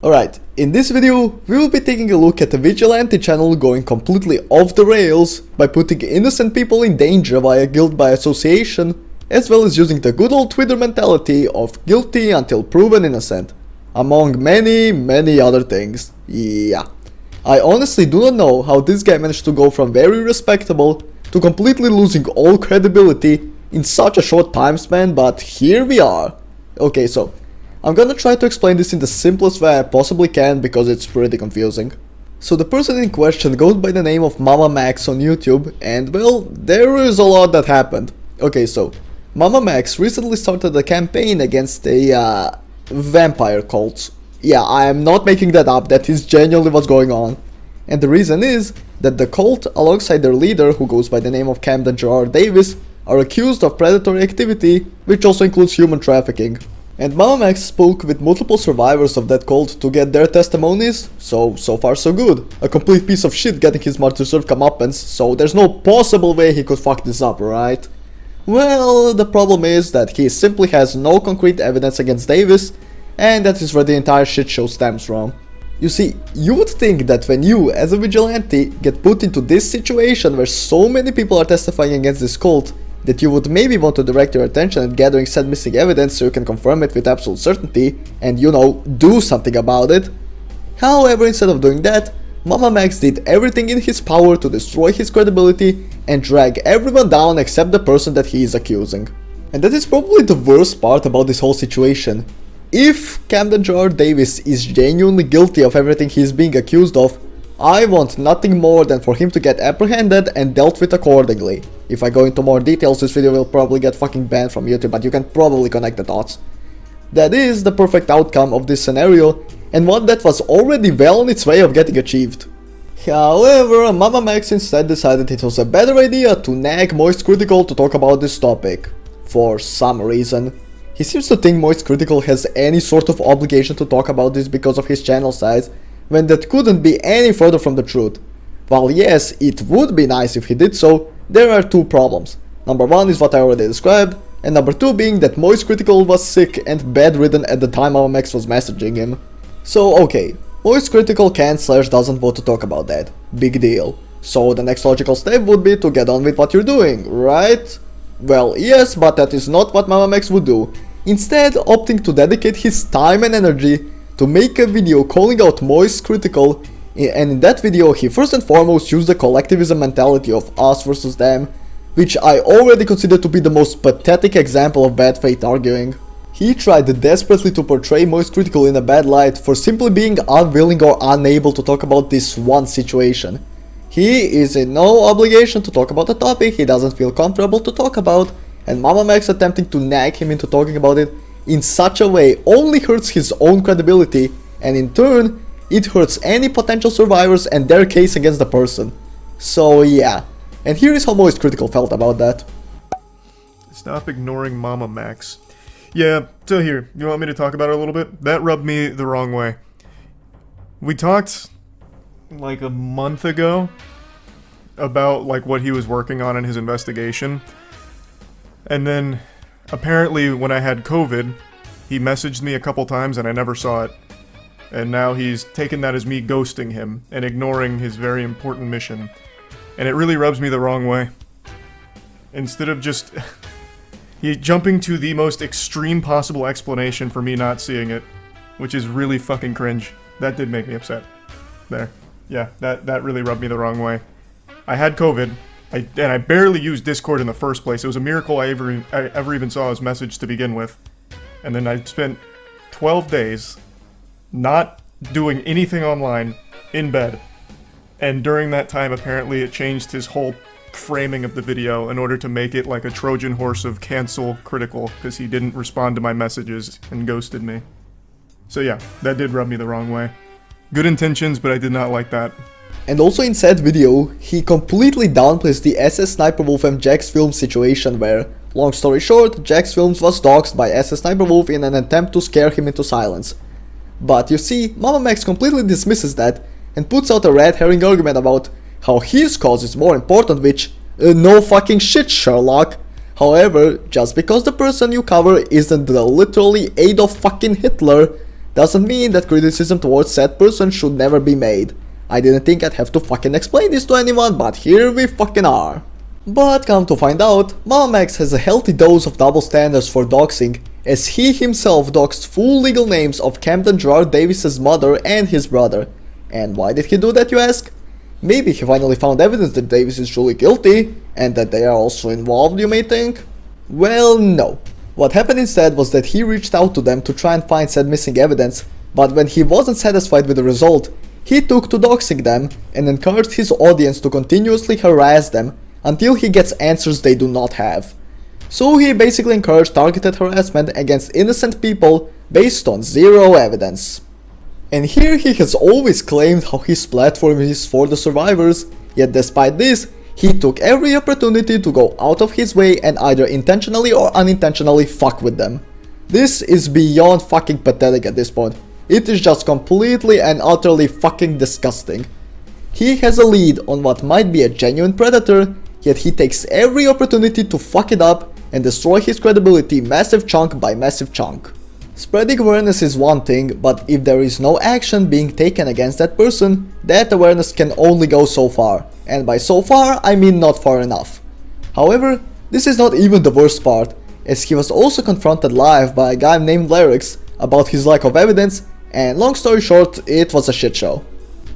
Alright, in this video, we will be taking a look at the vigilante channel going completely off the rails by putting innocent people in danger via guilt by association, as well as using the good old Twitter mentality of guilty until proven innocent, among many other things. Yeah. I honestly do not know how this guy managed to go from very respectable to completely losing all credibility in such a short time span, but here we are. Okay, so I'm gonna try to explain this in the simplest way I possibly can because it's pretty confusing. So the person in question goes by the name of MamaMax on YouTube, and well, there is a lot that happened. Okay, so MamaMax recently started a campaign against a vampire cult. Yeah, I am not making that up, that is genuinely what's going on. And the reason is that the cult, alongside their leader, who goes by the name of Camdan Jerrard Davis, are accused of predatory activity, which also includes human trafficking. And MamaMax spoke with multiple survivors of that cult to get their testimonies, so far so good. A complete piece of shit getting his much-deserved comeuppance, so there's no possible way he could fuck this up, right? Well, the problem is that he simply has no concrete evidence against Davis, and that is where the entire shit show stems from. You see, you would think that when you, as a vigilante, get put into this situation where so many people are testifying against this cult, that you would maybe want to direct your attention at gathering said missing evidence so you can confirm it with absolute certainty and, you know, do something about it. However, instead of doing that, MamaMax did everything in his power to destroy his credibility and drag everyone down except the person that he is accusing. And that is probably the worst part about this whole situation. If Camdan Jerrard Davis is genuinely guilty of everything he is being accused of, I want nothing more than for him to get apprehended and dealt with accordingly. If I go into more details, this video will probably get fucking banned from YouTube, but you can probably connect the dots. That is the perfect outcome of this scenario, and one that was already well on its way of getting achieved. However, MamaMax instead decided it was a better idea to nag MoistCritikal to talk about this topic. For some reason. He seems to think MoistCritikal has any sort of obligation to talk about this because of his channel size, when that couldn't be any further from the truth. While yes, it would be nice if he did so, there are two problems. Number one is what I already described, and number two being that MoistCritikal was sick and bedridden at the time MamaMax was messaging him. So okay, MoistCritikal can/doesn't want to talk about that. Big deal. So the next logical step would be to get on with what you're doing, right? Well, yes, but that is not what MamaMax would do. Instead, opting to dedicate his time and energy to make a video calling out MoistCritikal, and in that video he first and foremost used the collectivism mentality of us versus them, which I already consider to be the most pathetic example of bad faith arguing. He tried desperately to portray MoistCritikal in a bad light for simply being unwilling or unable to talk about this one situation. He is in no obligation to talk about a topic he doesn't feel comfortable to talk about, and MamaMax attempting to nag him into talking about it in such a way only hurts his own credibility, and in turn, it hurts any potential survivors and their case against the person. So yeah, and here is how MoistCritikal felt about that. Stop ignoring MamaMax. Yeah, so here, you want me to talk about it a little bit? That rubbed me the wrong way. We talked like a month ago about like what he was working on in his investigation, and then apparently when I had COVID, he messaged me a couple times and I never saw it. And now he's taken that as me ghosting him and ignoring his very important mission. And it really rubs me the wrong way. Instead of just he jumping to the most extreme possible explanation for me not seeing it, which is really fucking cringe. That did make me upset. There. Yeah, that really rubbed me the wrong way. I had COVID. And I barely used Discord in the first place. It was a miracle I ever even saw his message to begin with. And then I spent 12 days not doing anything online, in bed. And during that time, apparently it changed his whole framing of the video in order to make it like a Trojan horse of cancel critical, because he didn't respond to my messages and ghosted me. So yeah, that did rub me the wrong way. Good intentions, but I did not like that. And also in said video, he completely downplays the SS Sniper Wolf and Jax Films situation where, long story short, Jax Films was doxed by SS Sniper Wolf in an attempt to scare him into silence. But you see, MamaMax completely dismisses that and puts out a red herring argument about how his cause is more important, which, no fucking shit, Sherlock. However, just because the person you cover isn't the literally Adolf fucking Hitler, doesn't mean that criticism towards said person should never be made. I didn't think I'd have to fucking explain this to anyone, but here we fucking are. But come to find out, MamaMax has a healthy dose of double standards for doxing, as he himself doxed full legal names of Camdan Jerrard Davis's mother and his brother. And why did he do that, you ask? Maybe he finally found evidence that Davis is truly guilty, and that they are also involved, you may think? Well, no. What happened instead was that he reached out to them to try and find said missing evidence, but when he wasn't satisfied with the result, he took to doxing them and encouraged his audience to continuously harass them until he gets answers they do not have. So he basically encouraged targeted harassment against innocent people based on zero evidence. And here he has always claimed how his platform is for the survivors, yet despite this, he took every opportunity to go out of his way and either intentionally or unintentionally fuck with them. This is beyond fucking pathetic at this point. It is just completely and utterly fucking disgusting. He has a lead on what might be a genuine predator, yet he takes every opportunity to fuck it up and destroy his credibility massive chunk by massive chunk. Spreading awareness is one thing, but if there is no action being taken against that person, that awareness can only go so far, and by so far I mean not far enough. However, this is not even the worst part, as he was also confronted live by a guy named Larc about his lack of evidence, and long story short, it was a shit show.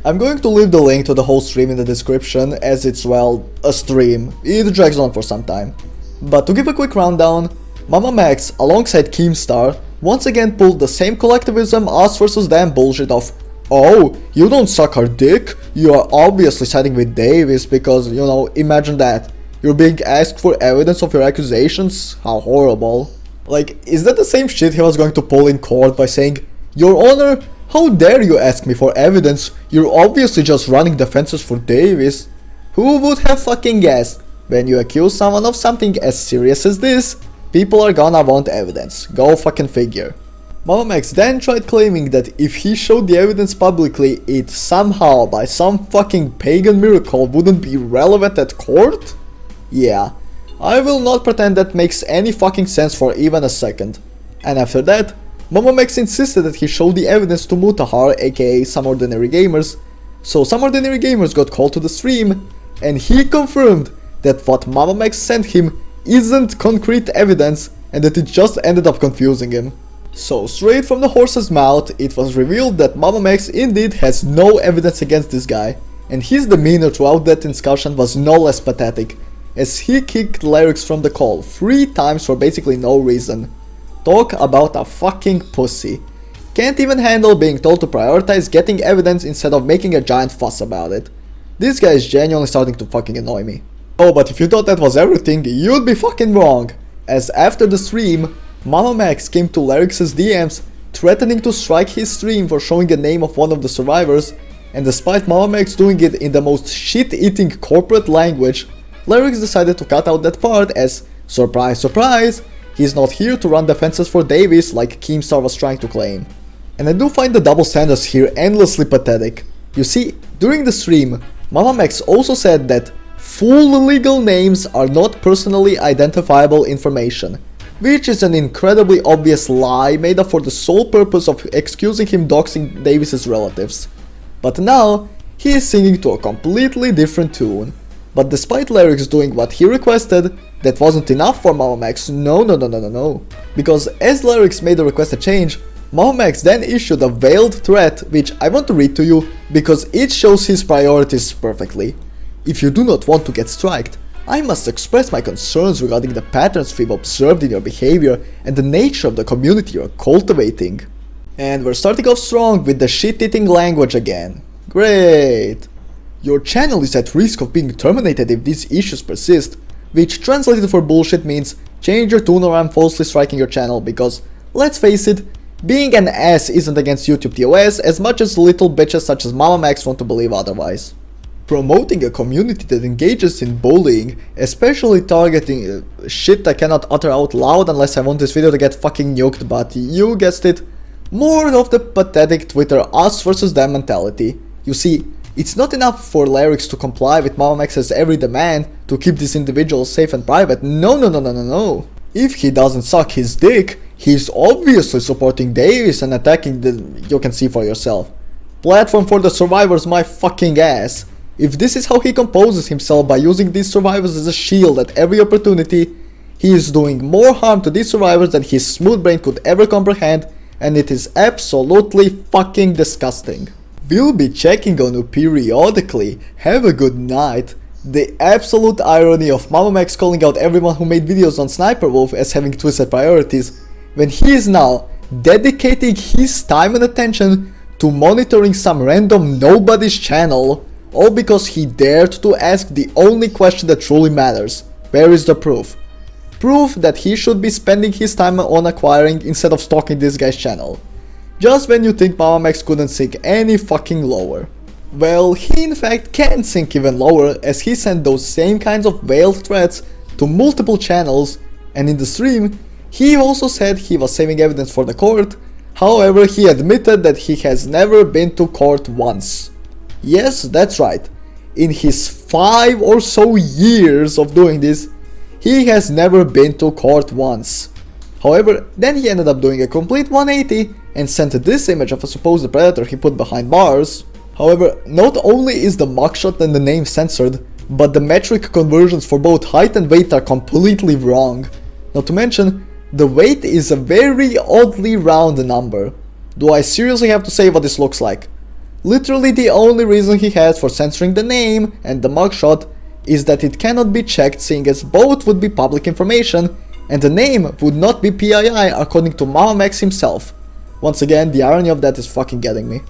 I'm going to leave the link to the whole stream in the description, as it's, well, a stream. It drags on for some time. But to give a quick rundown, MamaMax alongside Keemstar once again pulled the same collectivism us versus them bullshit of, oh, you don't suck our dick, you are obviously siding with Davis because, you know, imagine that. You're being asked for evidence of your accusations? How horrible. Like, is that the same shit he was going to pull in court by saying, Your Honor, how dare you ask me for evidence, you're obviously just running defenses for Davis. Who would have fucking guessed? When you accuse someone of something as serious as this, people are gonna want evidence. Go fucking figure. MamaMax then tried claiming that if he showed the evidence publicly, it somehow, by some fucking pagan miracle, wouldn't be relevant at court? Yeah, I will not pretend that makes any fucking sense for even a second. And after that, MamaMax insisted that he showed the evidence to Mutahar, aka SomeOrdinaryGamers, so SomeOrdinaryGamers got called to the stream, and he confirmed that what MamaMax sent him isn't concrete evidence and that it just ended up confusing him. So straight from the horse's mouth, it was revealed that MamaMax indeed has no evidence against this guy, and his demeanor throughout that discussion was no less pathetic, as he kicked Larc from the call 3 times for basically no reason. Talk about a fucking pussy. Can't even handle being told to prioritize getting evidence instead of making a giant fuss about it. This guy is genuinely starting to fucking annoy me. Oh, but if you thought that was everything, you'd be fucking wrong, as after the stream, MamaMax came to Larc's DMs threatening to strike his stream for showing the name of one of the survivors, and despite MamaMax doing it in the most shit-eating corporate language, Larc decided to cut out that part as, surprise surprise, he's not here to run defenses for Davis like Keemstar was trying to claim. And I do find the double standards here endlessly pathetic. You see, during the stream, MamaMax also said that full legal names are not personally identifiable information, which is an incredibly obvious lie made up for the sole purpose of excusing him doxing Davis's relatives. But now, he is singing to a completely different tune. But despite Larc doing what he requested, that wasn't enough for MamaMax, no. Because as Larc made the requested change, MamaMax then issued a veiled threat which I want to read to you because it shows his priorities perfectly. If you do not want to get striked, I must express my concerns regarding the patterns we've observed in your behavior and the nature of the community you're cultivating. And we're starting off strong with the shit-eating language again. Great! Your channel is at risk of being terminated if these issues persist, which translated for bullshit means change your tune or I'm falsely striking your channel because, let's face it, being an ass isn't against YouTube TOS as much as little bitches such as MamaMax want to believe otherwise. Promoting a community that engages in bullying, especially targeting shit I cannot utter out loud unless I want this video to get fucking nuked, but you guessed it, more of the pathetic Twitter us versus them mentality. You see, it's not enough for Larc to comply with MamaMax's every demand to keep these individuals safe and private, no. If he doesn't suck his dick, He's obviously supporting Davis and attacking you can see for yourself. Platform for the survivors, my fucking ass. If this is how he composes himself by using these survivors as a shield at every opportunity, he is doing more harm to these survivors than his smooth brain could ever comprehend, and it is absolutely fucking disgusting. We'll be checking on you periodically. Have a good night. The absolute irony of MamaMax calling out everyone who made videos on Sniper Wolf as having twisted priorities, when he is now dedicating his time and attention to monitoring some random nobody's channel, all because he dared to ask the only question that truly matters. Where is the proof? Proof that he should be spending his time on acquiring instead of stalking this guy's channel. Just when you think MamaMax couldn't sink any fucking lower. Well, he in fact can sink even lower, as he sent those same kinds of veiled threats to multiple channels, and in the stream, he also said he was saving evidence for the court. However, he admitted that he has never been to court once. Yes, that's right. In his 5 or so years of doing this, he has never been to court once. However, then he ended up doing a complete 180 and sent this image of a supposed predator he put behind bars. However, not only is the mugshot and the name censored, but the metric conversions for both height and weight are completely wrong. Not to mention, the weight is a very oddly round number. Do I seriously have to say what this looks like? Literally the only reason he has for censoring the name and the mugshot is that it cannot be checked, seeing as both would be public information and the name would not be PII according to MamaMax himself. Once again, the irony of that is fucking getting me.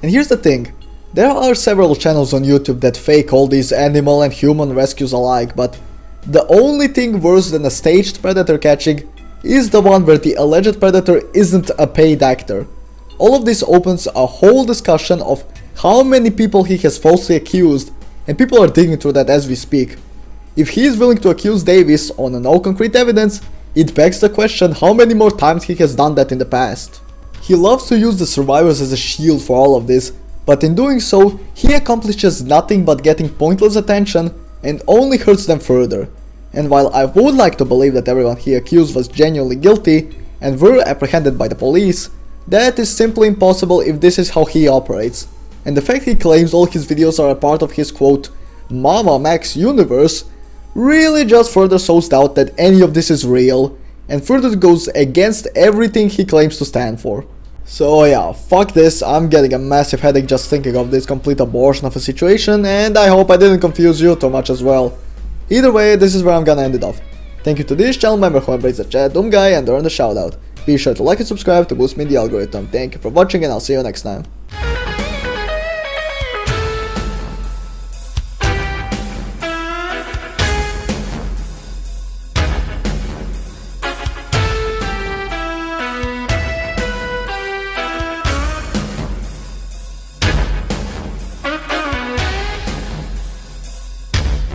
And here's the thing. There are several channels on YouTube that fake all these animal and human rescues alike, but the only thing worse than a staged predator catching is the one where the alleged predator isn't a paid actor. All of this opens a whole discussion of how many people he has falsely accused, and people are digging through that as we speak. If he is willing to accuse Davis on no concrete evidence, it begs the question how many more times he has done that in the past. He loves to use the survivors as a shield for all of this, but in doing so, he accomplishes nothing but getting pointless attention and only hurts them further. And while I would like to believe that everyone he accused was genuinely guilty and were apprehended by the police, that is simply impossible if this is how he operates. And the fact he claims all his videos are a part of his quote, MamaMax universe, really just further sows doubt that any of this is real, and further goes against everything he claims to stand for. So yeah, fuck this, I'm getting a massive headache just thinking of this complete abortion of a situation, and I hope I didn't confuse you too much as well. Either way, this is where I'm gonna end it off. Thank you to this channel member who embraced the chat, guy, and earned a shoutout. Be sure to like and subscribe to boost me in the algorithm. Thank you for watching, and I'll see you next time.